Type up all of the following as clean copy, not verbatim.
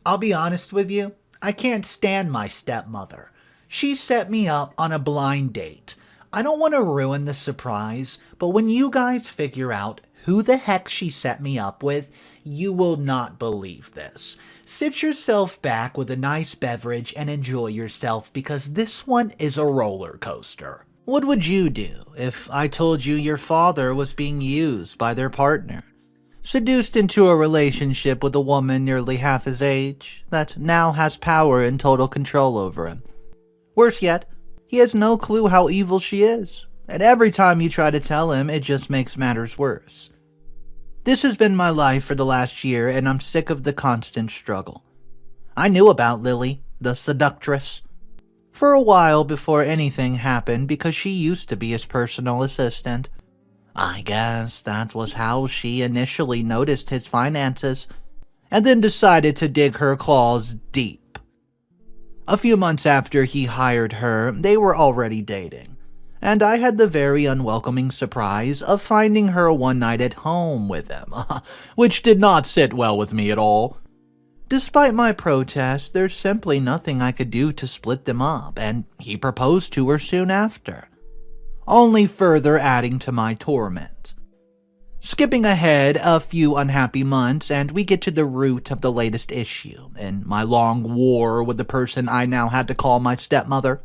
I'll be honest with you, I can't stand my stepmother. She set me up on a blind date. I don't want to ruin the surprise, but when you guys figure out who the heck she set me up with, you will not believe this. Sit yourself back with a nice beverage and enjoy yourself because this one is a roller coaster. What would you do if I told you your father was being used by their partner? Seduced into a relationship with a woman nearly half his age that now has power and total control over him. Worse yet, he has no clue how evil she is, and every time you try to tell him, it just makes matters worse. This has been my life for the last year, and I'm sick of the constant struggle. I knew about Lily, the seductress, for a while before anything happened because she used to be his personal assistant. I guess that was how she initially noticed his finances, and then decided to dig her claws deep. A few months after he hired her, they were already dating, and I had the very unwelcoming surprise of finding her one night at home with him, which did not sit well with me at all. Despite my protest, there's simply nothing I could do to split them up, and he proposed to her soon after, only further adding to my torment. Skipping ahead a few unhappy months, and we get to the root of the latest issue in my long war with the person I now had to call my stepmother.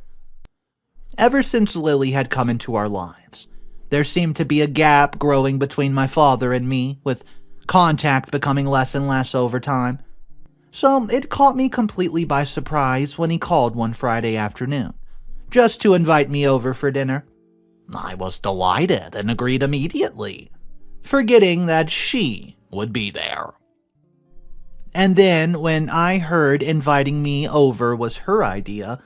Ever since Lily had come into our lives, there seemed to be a gap growing between my father and me, with contact becoming less and less over time. So it caught me completely by surprise when he called one Friday afternoon, just to invite me over for dinner. I was delighted and agreed immediately, forgetting that she would be there. And then, when I heard inviting me over was her idea,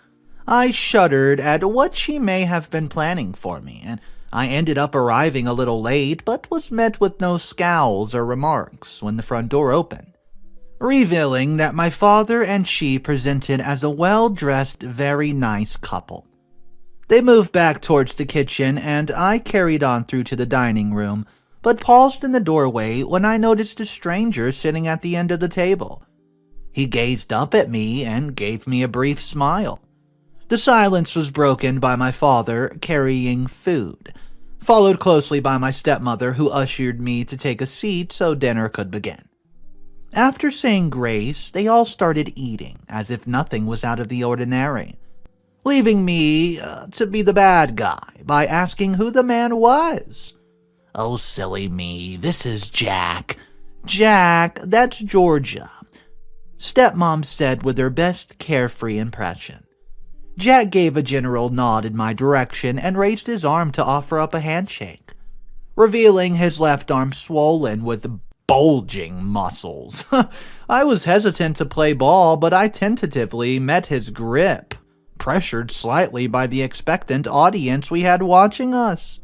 I shuddered at what she may have been planning for me, and I ended up arriving a little late, but was met with no scowls or remarks when the front door opened, revealing that my father and she presented as a well-dressed, very nice couple. They moved back towards the kitchen, and I carried on through to the dining room, but paused in the doorway when I noticed a stranger sitting at the end of the table. He gazed up at me and gave me a brief smile. The silence was broken by my father carrying food, followed closely by my stepmother, who ushered me to take a seat so dinner could begin. After saying grace, they all started eating as if nothing was out of the ordinary, leaving me to be the bad guy by asking who the man was. Oh, silly me, this is Jack. Jack, that's Georgia, stepmom said with her best carefree impression. Jack gave a general nod in my direction and raised his arm to offer up a handshake, revealing his left arm swollen with bulging muscles. I was hesitant to play ball, but I tentatively met his grip, pressured slightly by the expectant audience we had watching us.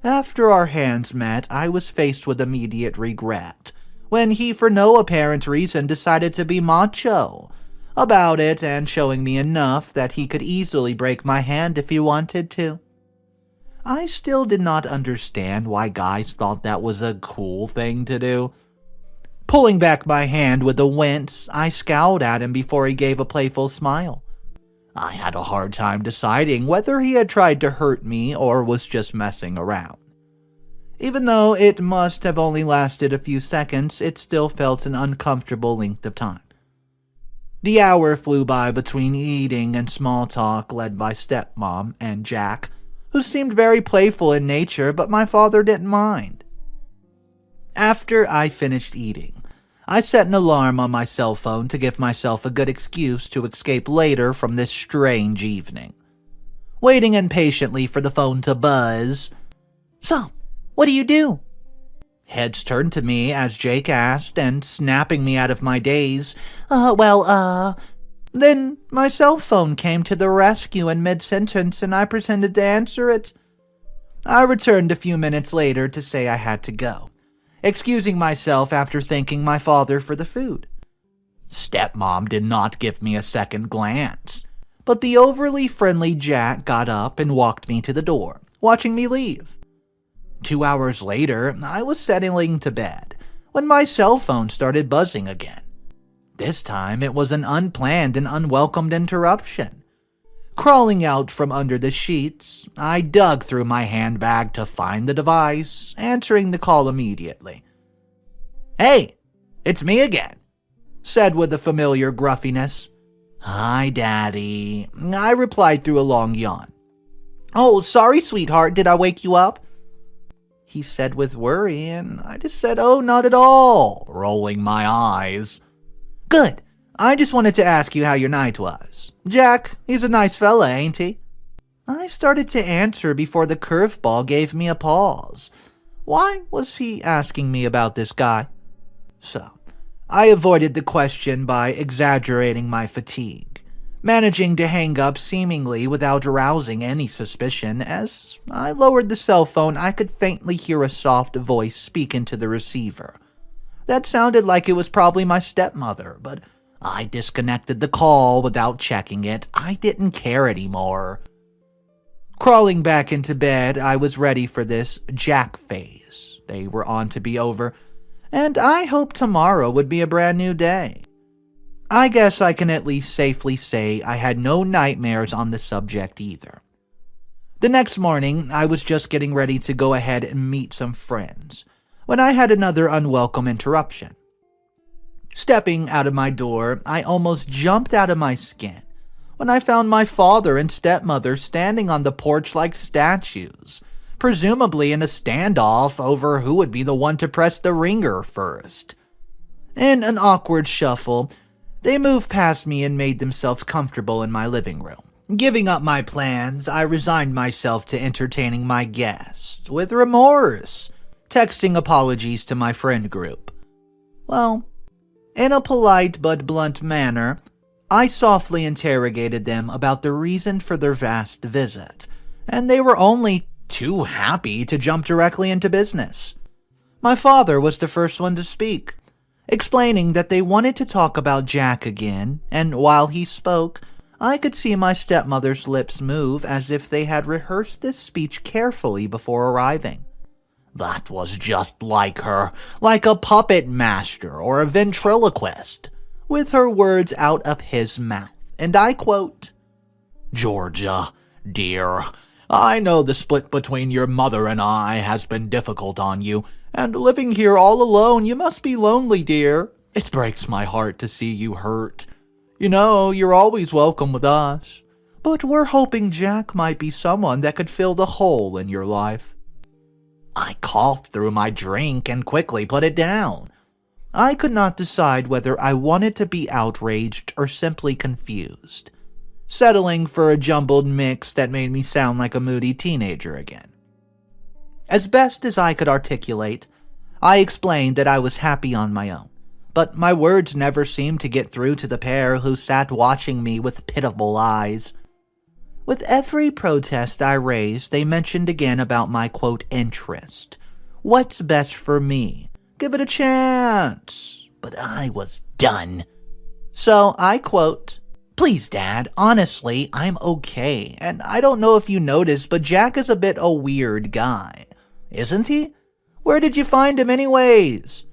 After our hands met, I was faced with immediate regret when he, for no apparent reason, decided to be macho about it and showing me enough that he could easily break my hand if he wanted to. I still did not understand why guys thought that was a cool thing to do. Pulling back my hand with a wince, I scowled at him before he gave a playful smile. I had a hard time deciding whether he had tried to hurt me or was just messing around. Even though it must have only lasted a few seconds, it still felt an uncomfortable length of time. The hour flew by between eating and small talk led by stepmom and Jack, who seemed very playful in nature, but my father didn't mind. After I finished eating, I set an alarm on my cell phone to give myself a good excuse to escape later from this strange evening. Waiting impatiently for the phone to buzz. So, what do you do? Heads turned to me as Jake asked, and snapping me out of my daze, Then my cell phone came to the rescue in mid-sentence and I pretended to answer it. I returned a few minutes later to say I had to go, excusing myself after thanking my father for the food. Stepmom did not give me a second glance, but the overly friendly Jack got up and walked me to the door, watching me leave. 2 hours later, I was settling to bed when my cell phone started buzzing again. This time it was an unplanned and unwelcomed interruption. Crawling out from under the sheets, I dug through my handbag to find the device, answering the call immediately. "Hey, it's me again," said with a familiar gruffiness. "Hi, Daddy," I replied through a long yawn. "Oh, sorry, sweetheart, did I wake you up?" he said with worry, and I just said, "Oh, not at all," rolling my eyes. "Good. I just wanted to ask you how your night was. Jack, he's a nice fella, ain't he?" I started to answer before the curveball gave me a pause. Why was he asking me about this guy? So, I avoided the question by exaggerating my fatigue, managing to hang up seemingly without arousing any suspicion. As I lowered the cell phone, I could faintly hear a soft voice speak into the receiver. That sounded like it was probably my stepmother, but I disconnected the call without checking it. I didn't care anymore. Crawling back into bed, I was ready for this Jack phase. They were on to be over, and I hoped tomorrow would be a brand new day. I guess I can at least safely say I had no nightmares on the subject either. The next morning, I was just getting ready to go ahead and meet some friends when I had another unwelcome interruption. Stepping out of my door, I almost jumped out of my skin when I found my father and stepmother standing on the porch like statues, presumably in a standoff over who would be the one to press the ringer first. In an awkward shuffle, they moved past me and made themselves comfortable in my living room. Giving up my plans, I resigned myself to entertaining my guests with remorse, texting apologies to my friend group. Well, in a polite but blunt manner, I softly interrogated them about the reason for their vast visit, and they were only too happy to jump directly into business. My father was the first one to speak, explaining that they wanted to talk about Jack again, and while he spoke, I could see my stepmother's lips move as if they had rehearsed this speech carefully before arriving. That was just like her, like a puppet master or a ventriloquist, with her words out of his mouth, and I quote, "Georgia, dear, I know the split between your mother and I has been difficult on you, and living here all alone, you must be lonely, dear. It breaks my heart to see you hurt. You know, you're always welcome with us, but we're hoping Jack might be someone that could fill the hole in your life." I coughed through my drink and quickly put it down. I could not decide whether I wanted to be outraged or simply confused, settling for a jumbled mix that made me sound like a moody teenager again. As best as I could articulate, I explained that I was happy on my own, but my words never seemed to get through to the pair who sat watching me with pitiful eyes. With every protest I raised, they mentioned again about my, quote, interest. What's best for me? Give it a chance. But I was done. So I quote, "Please, Dad, honestly, I'm okay. And I don't know if you noticed, but Jack is a bit a weird guy. Isn't he? Where did you find him anyways?"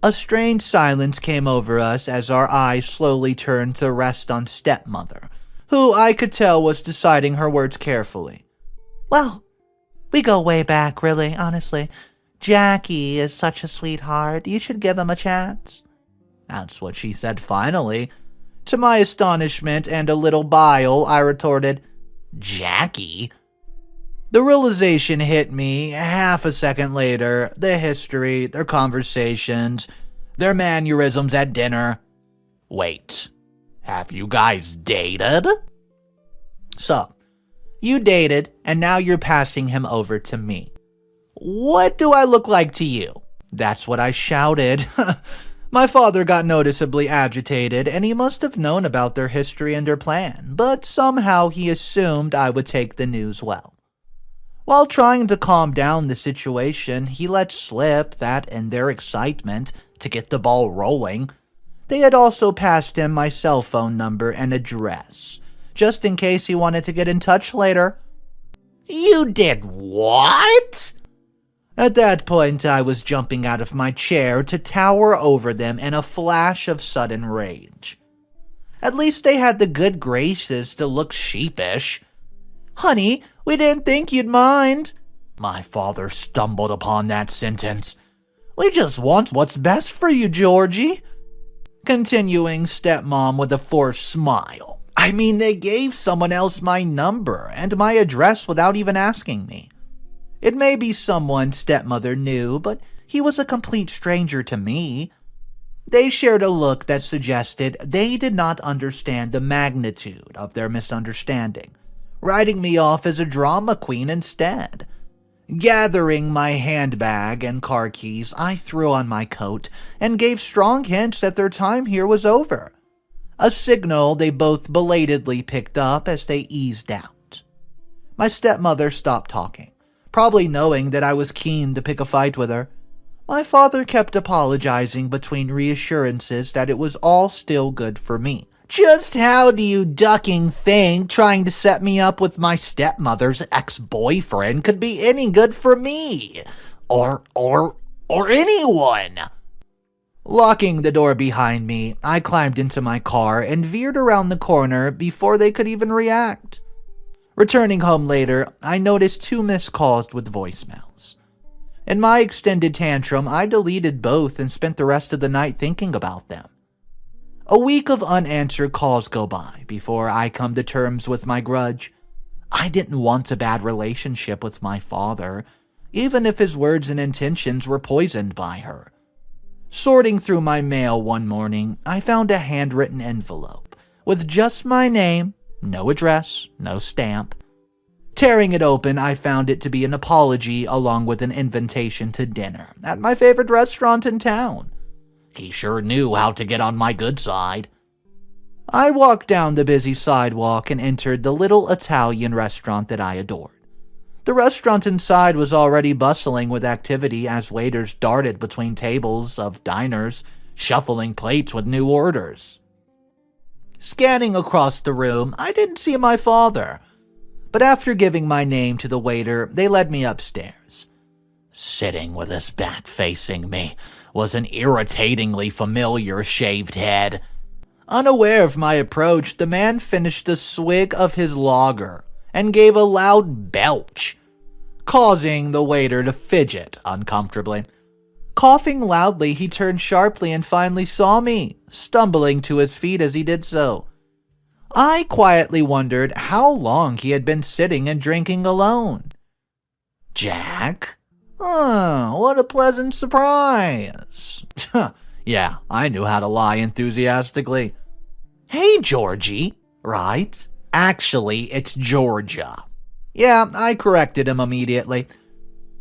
A strange silence came over us as our eyes slowly turned to rest on stepmother, who I could tell was deciding her words carefully. "Well, we go way back, really, honestly. Jackie is such a sweetheart. You should give him a chance." That's what she said finally. To my astonishment and a little bile, I retorted, "Jackie?" The realization hit me half a second later. The history, their conversations, their mannerisms at dinner. Wait, have you guys dated? So, you dated, and now you're passing him over to me. What do I look like to you? That's what I shouted. My father got noticeably agitated, and he must have known about their history and their plan, but somehow he assumed I would take the news well. While trying to calm down the situation, he let slip that in their excitement to get the ball rolling, they had also passed him my cell phone number and address, just in case he wanted to get in touch later. "You did what?" At that point, I was jumping out of my chair to tower over them in a flash of sudden rage. At least they had the good graces to look sheepish. "Honey, we didn't think you'd mind." My father stumbled upon that sentence. "We just want what's best for you, Georgie." Continuing stepmom with a forced smile. "I mean, they gave someone else my number and my address without even asking me. It may be someone stepmother knew, but he was a complete stranger to me." They shared a look that suggested they did not understand the magnitude of their misunderstanding, writing me off as a drama queen instead. Gathering my handbag and car keys, I threw on my coat and gave strong hints that their time here was over, a signal they both belatedly picked up as they eased out. My stepmother stopped talking, probably knowing that I was keen to pick a fight with her. My father kept apologizing between reassurances that it was all still good for me. "Just how do you ducking think trying to set me up with my stepmother's ex-boyfriend could be any good for me? Or anyone?" Locking the door behind me, I climbed into my car and veered around the corner before they could even react. Returning home later, I noticed 2 missed calls with voicemails. In my extended tantrum, I deleted both and spent the rest of the night thinking about them. A week of unanswered calls go by before I come to terms with my grudge. I didn't want a bad relationship with my father, even if his words and intentions were poisoned by her. Sorting through my mail one morning, I found a handwritten envelope with just my name, no address, no stamp. Tearing it open, I found it to be an apology along with an invitation to dinner at my favorite restaurant in town. He sure knew how to get on my good side. I walked down the busy sidewalk and entered the little Italian restaurant that I adored. The restaurant inside was already bustling with activity as waiters darted between tables of diners, shuffling plates with new orders. Scanning across the room, I didn't see my father, but after giving my name to the waiter, they led me upstairs. Sitting with his back facing me was an irritatingly familiar shaved head. Unaware of my approach, the man finished a swig of his lager and gave a loud belch, causing the waiter to fidget uncomfortably. Coughing loudly, he turned sharply and finally saw me, stumbling to his feet as he did so. I quietly wondered how long he had been sitting and drinking alone. "Jack? Oh, what a pleasant surprise." Yeah, I knew how to lie enthusiastically. "Hey, Georgie, right? Actually, it's Georgia." Yeah, I corrected him immediately.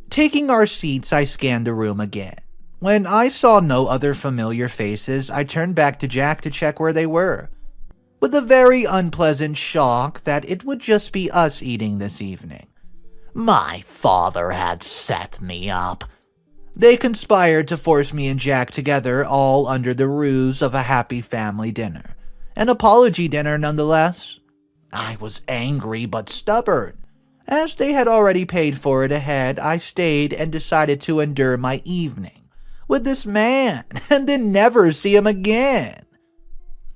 Taking our seats, I scanned the room again. When I saw no other familiar faces, I turned back to Jack to check where they were, with a very unpleasant shock that it would just be us eating this evening. My father had set me up. They conspired to force me and Jack together, all under the ruse of a happy family dinner. An apology dinner nonetheless. I was angry but stubborn. As they had already paid for it ahead, I stayed and decided to endure my evening with this man and then never see him again.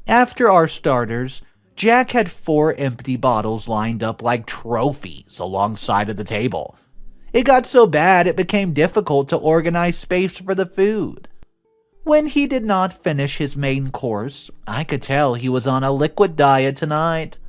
After our starters, Jack had 4 empty bottles lined up like trophies alongside of the table. It got so bad it became difficult to organize space for the food. When he did not finish his main course, I could tell he was on a liquid diet tonight.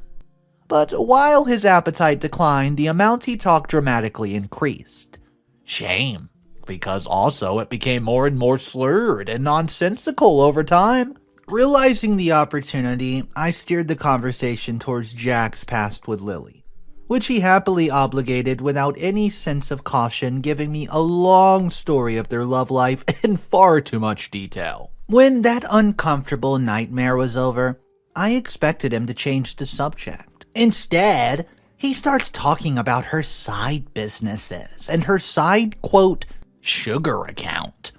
But while his appetite declined, the amount he talked dramatically increased. Shame, because also it became more and more slurred and nonsensical over time. Realizing the opportunity, I steered the conversation towards Jack's past with Lily, which he happily obligated without any sense of caution, giving me a long story of their love life in far too much detail. When that uncomfortable nightmare was over, I expected him to change the subject. Instead, he starts talking about her side businesses and her side, quote, sugar account.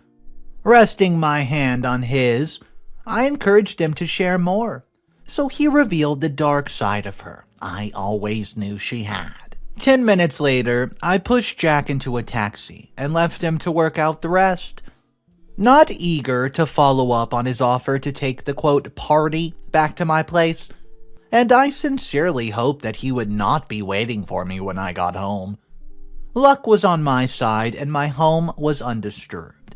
Resting my hand on his, I encouraged him to share more, so he revealed the dark side of her I always knew she had. 10 minutes later, I pushed Jack into a taxi and left him to work out the rest. Not eager to follow up on his offer to take the quote party back to my place, and I sincerely hoped that he would not be waiting for me when I got home. Luck was on my side and my home was undisturbed.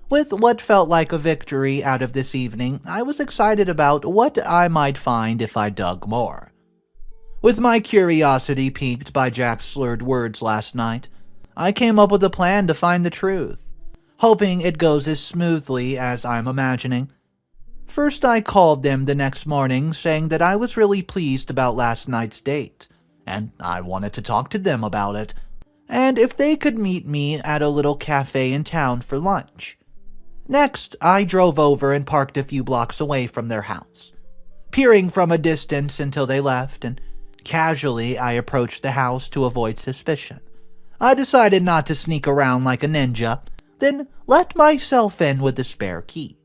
With what felt like a victory out of this evening, I was excited about what I might find if I dug more. With my curiosity piqued by Jack's slurred words last night, I came up with a plan to find the truth, hoping it goes as smoothly as I'm imagining. First, I called them the next morning saying that I was really pleased about last night's date, and I wanted to talk to them about it, and if they could meet me at a little cafe in town for lunch. Next, I drove over and parked a few blocks away from their house, peering from a distance until they left, and casually I approached the house to avoid suspicion. I decided not to sneak around like a ninja, then let myself in with the spare key.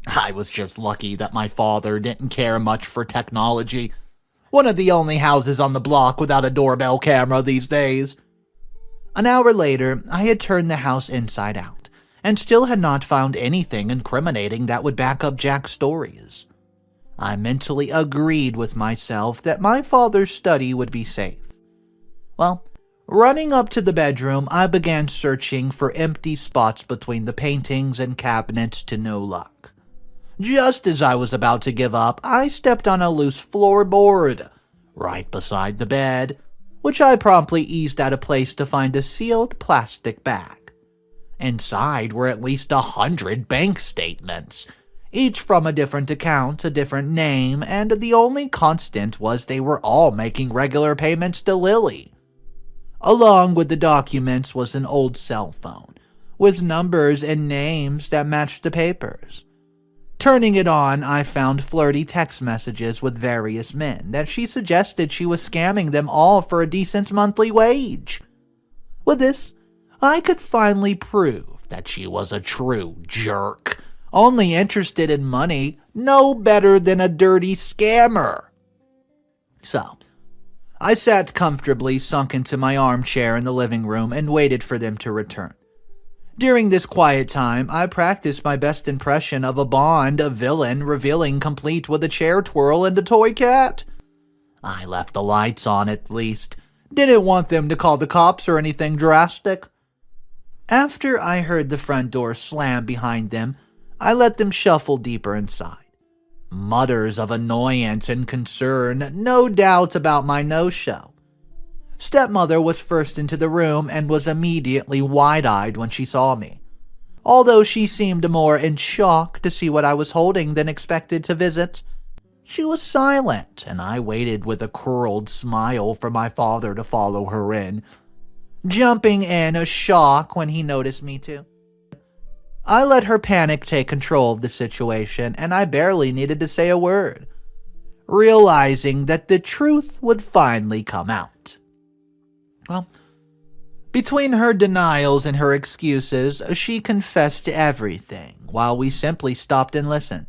I was just lucky that my father didn't care much for technology. One of the only houses on the block without a doorbell camera these days. An hour later, I had turned the house inside out, and still had not found anything incriminating that would back up Jack's stories. I mentally agreed with myself that my father's study would be safe. Well, running up to the bedroom, I began searching for empty spots between the paintings and cabinets to no luck. Just as I was about to give up, I stepped on a loose floorboard right beside the bed, which I promptly eased out of place to find a sealed plastic bag. Inside were at least 100 bank statements, each from a different account, a different name, and the only constant was they were all making regular payments to Lily. Along with the documents was an old cell phone, with numbers and names that matched the papers. Turning it on, I found flirty text messages with various men that she suggested she was scamming them all for a decent monthly wage. With this, I could finally prove that she was a true jerk, only interested in money, no better than a dirty scammer. So, I sat comfortably sunk into my armchair in the living room and waited for them to return. During this quiet time, I practiced my best impression of a Bond, a villain, revealing complete with a chair twirl and a toy cat. I left the lights on at least. Didn't want them to call the cops or anything drastic. After I heard the front door slam behind them, I let them shuffle deeper inside. Mutters of annoyance and concern, no doubt about my no-show. Stepmother was first into the room and was immediately wide-eyed when she saw me, although she seemed more in shock to see what I was holding than expected to visit. She was silent, and I waited with a curled smile for my father to follow her in, jumping in a shock when he noticed me too. I let her panic take control of the situation, and I barely needed to say a word, realizing that the truth would finally come out. Well, between her denials and her excuses, she confessed to everything, while we simply stopped and listened.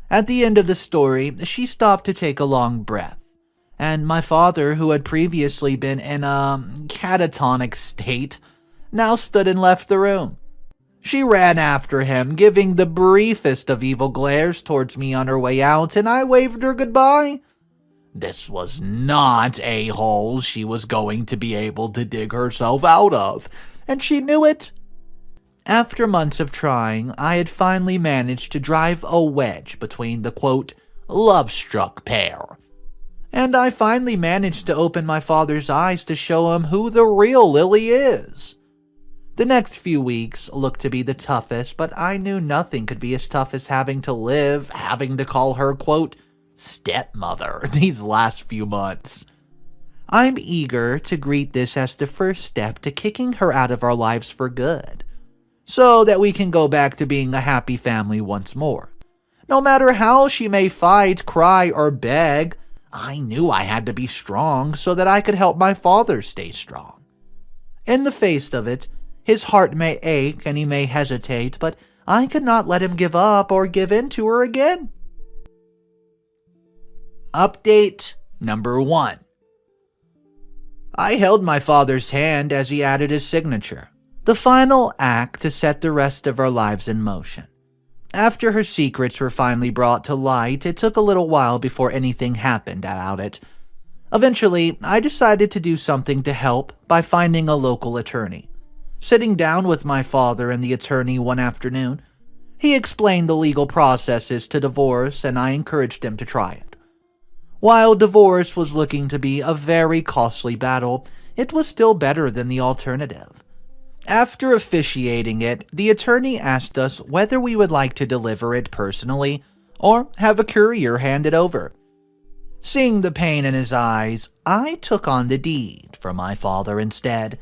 At the end of the story, she stopped to take a long breath, and my father, who had previously been in a catatonic state, now stood and left the room. She ran after him, giving the briefest of evil glares towards me on her way out, and I waved her goodbye. This was not a hole she was going to be able to dig herself out of, and she knew it. After months of trying, I had finally managed to drive a wedge between the, quote, love-struck pair. And I finally managed to open my father's eyes to show him who the real Lily is. The next few weeks looked to be the toughest, but I knew nothing could be as tough as having to call her, quote, stepmother these last few months. I'm eager to greet this as the first step to kicking her out of our lives for good, so that we can go back to being a happy family once more. No matter how she may fight, cry, or beg, I knew I had to be strong so that I could help my father stay strong. In the face of it, his heart may ache and he may hesitate, but I could not let him give up or give in to her again. Update number 1. I held my father's hand as he added his signature, the final act to set the rest of our lives in motion. After her secrets were finally brought to light, it took a little while before anything happened about it. Eventually, I decided to do something to help by finding a local attorney. Sitting down with my father and the attorney one afternoon, he explained the legal processes to divorce, and I encouraged him to try it. While divorce was looking to be a very costly battle, it was still better than the alternative. After officiating it, the attorney asked us whether we would like to deliver it personally or have a courier hand it over. Seeing the pain in his eyes, I took on the deed for my father instead,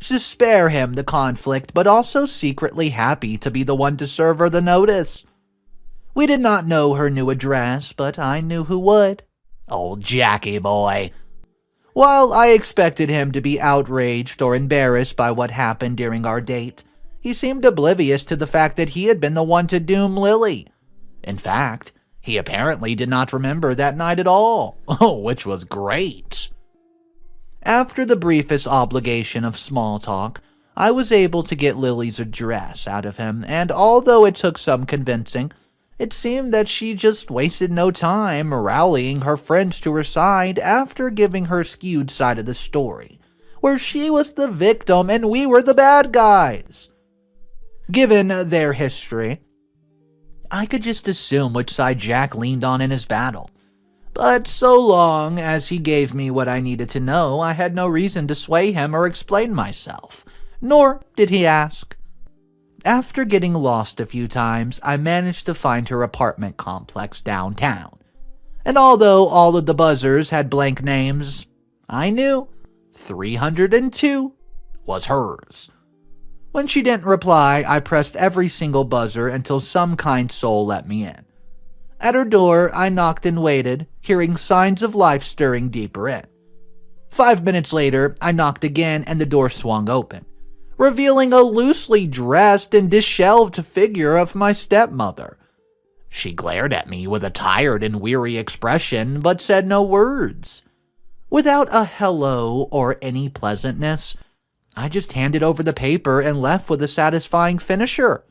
to spare him the conflict, but also secretly happy to be the one to serve her the notice. We did not know her new address, but I knew who would. Old Jackie boy. While I expected him to be outraged or embarrassed by what happened during our date, he seemed oblivious to the fact that he had been the one to doom Lily. In fact, he apparently did not remember that night at all, which was great. After the briefest obligation of small talk, I was able to get Lily's address out of him, and although it took some convincing, it seemed that she just wasted no time rallying her friends to her side after giving her skewed side of the story, where she was the victim and we were the bad guys. Given their history, I could just assume which side Jack leaned on in his battle. But so long as he gave me what I needed to know, I had no reason to sway him or explain myself, nor did he ask. After getting lost a few times, I managed to find her apartment complex downtown. And although all of the buzzers had blank names, I knew 302 was hers. When she didn't reply, I pressed every single buzzer until some kind soul let me in. At her door, I knocked and waited, hearing signs of life stirring deeper in. 5 minutes later, I knocked again and the door swung open, revealing a loosely dressed and disheveled figure of my stepmother. She glared at me with a tired and weary expression, but said no words. Without a hello or any pleasantness, I just handed over the paper and left with a satisfying finisher.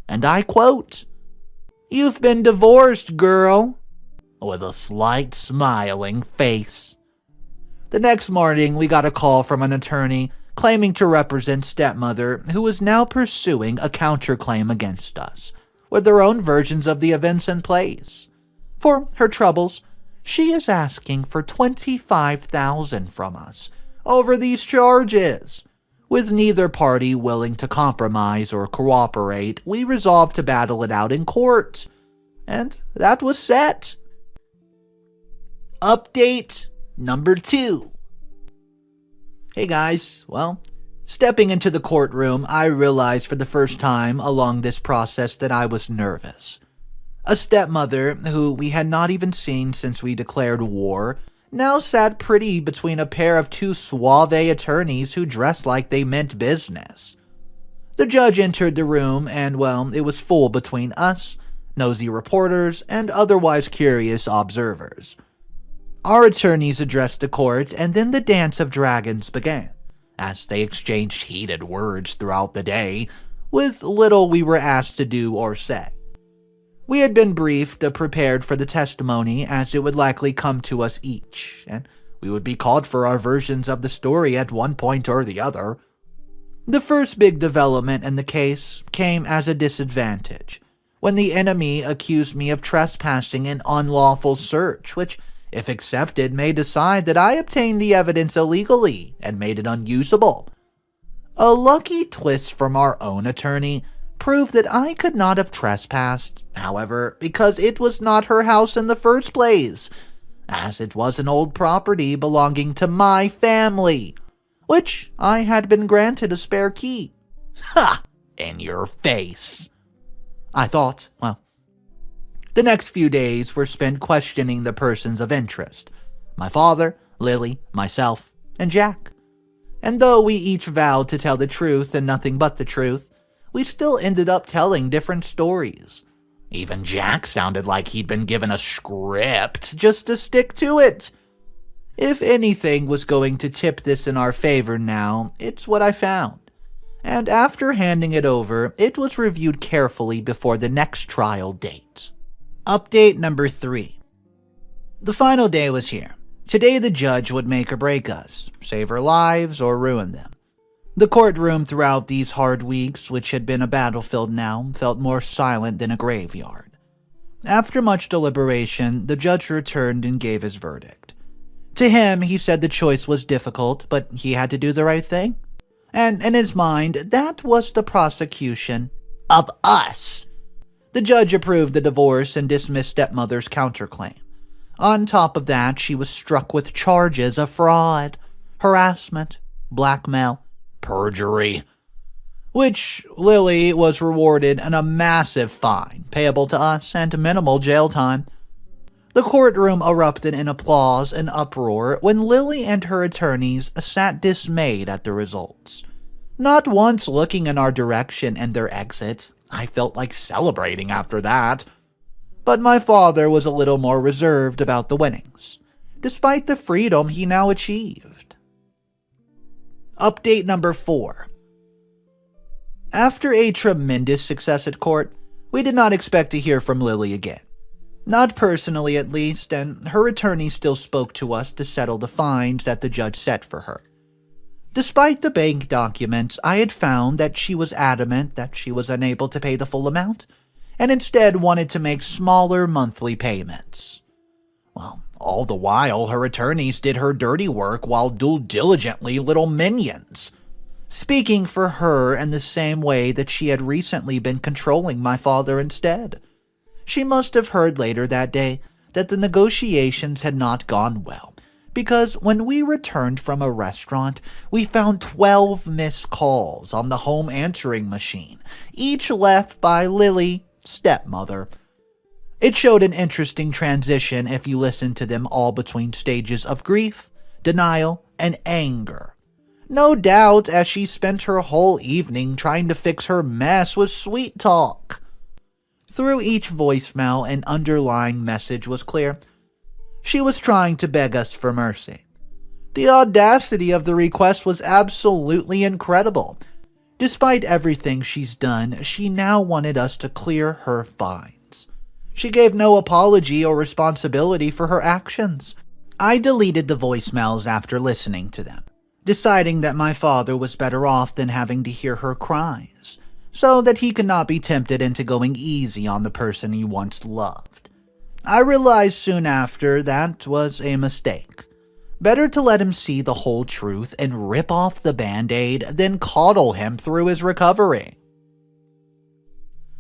And I quote, "You've been divorced, girl," with a slight smiling face. The next morning, we got a call from an attorney claiming to represent stepmother, who was now pursuing a counterclaim against us, with their own versions of the events in place. For her troubles, she is asking for $25,000 from us over these charges. With neither party willing to compromise or cooperate, we resolved to battle it out in court. And that was set. Update number 2. Hey guys, well, stepping into the courtroom, I realized for the first time along this process that I was nervous. A stepmother, who we had not even seen since we declared war, now sat pretty between a pair of two suave attorneys who dressed like they meant business. The judge entered the room and, well, it was full between us, nosy reporters, and otherwise curious observers. Our attorneys addressed the court, and then the dance of dragons began, as they exchanged heated words throughout the day, with little we were asked to do or say. We had been briefed, prepared for the testimony, as it would likely come to us each, and we would be called for our versions of the story at one point or the other. The first big development in the case came as a disadvantage, when the enemy accused me of trespassing an unlawful search, which, if accepted, may decide that I obtained the evidence illegally and made it unusable. A lucky twist from our own attorney proved that I could not have trespassed, however, because it was not her house in the first place, as it was an old property belonging to my family, which I had been granted a spare key. Ha! In your face. I thought, well, the next few days were spent questioning the persons of interest, my father, Lily, myself, and Jack. And though we each vowed to tell the truth and nothing but the truth, we still ended up telling different stories. Even Jack sounded like he'd been given a script just to stick to it. If anything was going to tip this in our favor now, it's what I found. And after handing it over, it was reviewed carefully before the next trial date. Update number 3. The final day was here. Today the judge would make or break us, save our lives or ruin them. The courtroom throughout these hard weeks, which had been a battlefield now, felt more silent than a graveyard. After much deliberation, the judge returned and gave his verdict. To him, he said the choice was difficult, but he had to do the right thing. And in his mind, that was the prosecution of us. The judge approved the divorce and dismissed stepmother's counterclaim. On top of that, she was struck with charges of fraud, harassment, blackmail, perjury, which Lily was rewarded in a massive fine, payable to us, and minimal jail time. The courtroom erupted in applause and uproar when Lily and her attorneys sat dismayed at the results. Not once looking in our direction and their exit. I felt like celebrating after that. But my father was a little more reserved about the winnings, despite the freedom he now achieved. Update number 4. After a tremendous success at court, we did not expect to hear from Lily again. Not personally, at least, and her attorney still spoke to us to settle the fines that the judge set for her. Despite the bank documents, I had found that she was adamant that she was unable to pay the full amount, and instead wanted to make smaller monthly payments. Well, all the while, her attorneys did her dirty work while diligently little minions, speaking for her in the same way that she had recently been controlling my father instead. She must have heard later that day that the negotiations had not gone well, because when we returned from a restaurant, we found 12 missed calls on the home answering machine, each left by Lily, stepmother. It showed an interesting transition if you listened to them all between stages of grief, denial, and anger. No doubt as she spent her whole evening trying to fix her mess with sweet talk. Through each voicemail, an underlying message was clear. She was trying to beg us for mercy. The audacity of the request was absolutely incredible. Despite everything she's done, she now wanted us to clear her fines. She gave no apology or responsibility for her actions. I deleted the voicemails after listening to them, deciding that my father was better off than having to hear her cries, so that he could not be tempted into going easy on the person he once loved. I realized soon after that was a mistake. Better to let him see the whole truth and rip off the band-aid than coddle him through his recovery.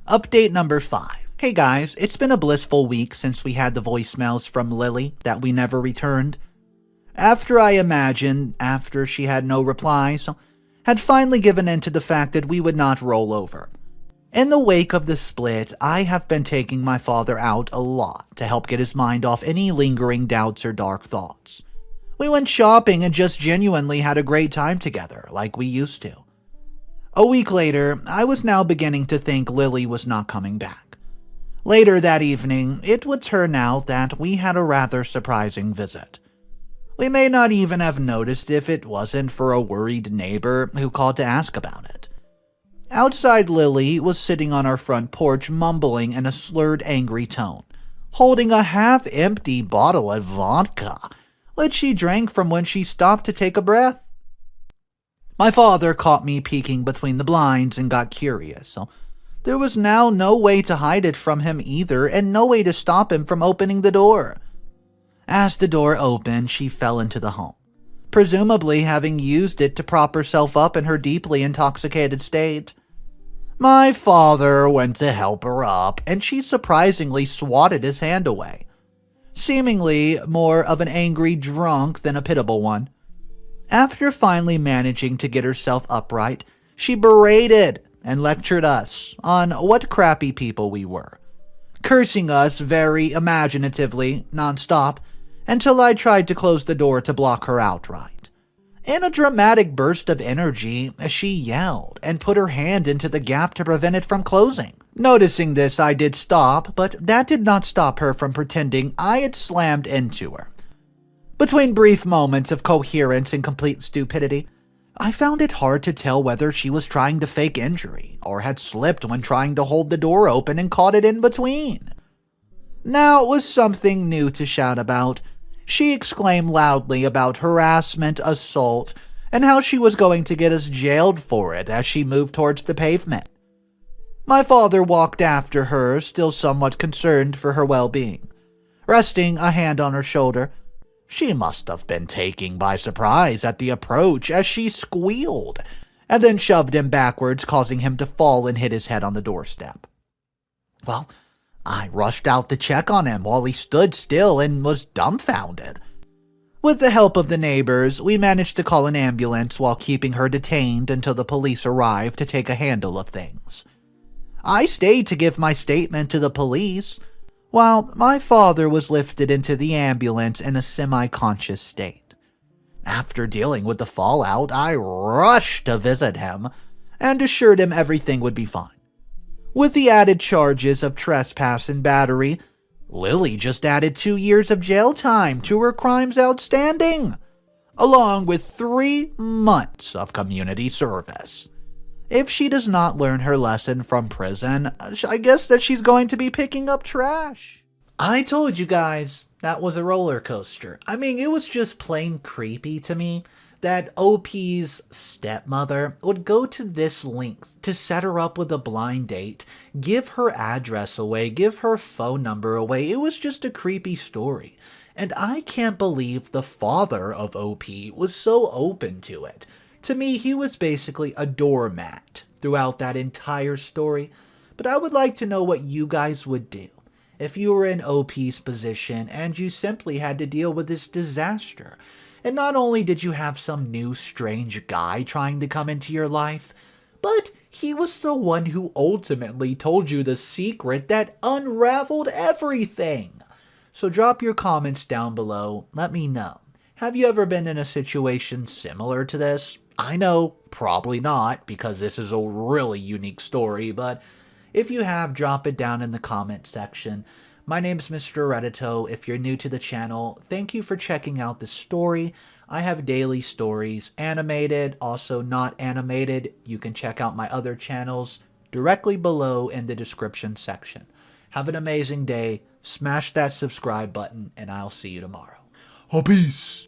Update number 5. Hey guys, it's been a blissful week since we had the voicemails from Lily that we never returned. After she had no reply, so had finally given in to the fact that we would not roll over. In the wake of the split, I have been taking my father out a lot to help get his mind off any lingering doubts or dark thoughts. We went shopping and just genuinely had a great time together, like we used to. A week later, I was now beginning to think Lily was not coming back. Later that evening, it would turn out that we had a rather surprising visit. We may not even have noticed if it wasn't for a worried neighbor who called to ask about it. Outside, Lily was sitting on our front porch mumbling in a slurred, angry tone, holding a half-empty bottle of vodka, which she drank from when she stopped to take a breath. My father caught me peeking between the blinds and got curious, so there was now no way to hide it from him either, and no way to stop him from opening the door. As the door opened, she fell into the home, presumably having used it to prop herself up in her deeply intoxicated state. My father went to help her up, and she surprisingly swatted his hand away, seemingly more of an angry drunk than a pitiable one. After finally managing to get herself upright, she berated and lectured us on what crappy people we were, cursing us very imaginatively, nonstop, until I tried to close the door to block her outright. In a dramatic burst of energy, she yelled and put her hand into the gap to prevent it from closing. Noticing this, I did stop, but that did not stop her from pretending I had slammed into her. Between brief moments of coherence and complete stupidity, I found it hard to tell whether she was trying to fake injury or had slipped when trying to hold the door open and caught it in between. Now it was something new to shout about. She exclaimed loudly about harassment, assault, and how she was going to get us jailed for it as she moved towards the pavement. My father walked after her, still somewhat concerned for her well-being. Resting a hand on her shoulder, she must have been taken by surprise at the approach as she squealed, and then shoved him backwards, causing him to fall and hit his head on the doorstep. Well, I rushed out to check on him while he stood still and was dumbfounded. With the help of the neighbors, we managed to call an ambulance while keeping her detained until the police arrived to take a handle of things. I stayed to give my statement to the police, while my father was lifted into the ambulance in a semi-conscious state. After dealing with the fallout, I rushed to visit him and assured him everything would be fine. With the added charges of trespass and battery, Lily just added 2 years of jail time to her crimes outstanding, along with 3 months of community service. If she does not learn her lesson from prison, I guess that she's going to be picking up trash. I told you guys that was a roller coaster. I mean, it was just plain creepy to me that OP's stepmother would go to this length to set her up with a blind date, give her address away, give her phone number away. It was just a creepy story. And I can't believe the father of OP was so open to it. To me, he was basically a doormat throughout that entire story, but I would like to know what you guys would do if you were in OP's position and you simply had to deal with this disaster. And not only did you have some new strange guy trying to come into your life, but he was the one who ultimately told you the secret that unraveled everything. So drop your comments down below, let me know. Have you ever been in a situation similar to this? I know, probably not, because this is a really unique story, but if you have, drop it down in the comment section. My name's Mr. Reddito. If you're new to the channel, thank you for checking out this story. I have daily stories, animated, also not animated. You can check out my other channels directly below in the description section. Have an amazing day, smash that subscribe button, and I'll see you tomorrow. Peace!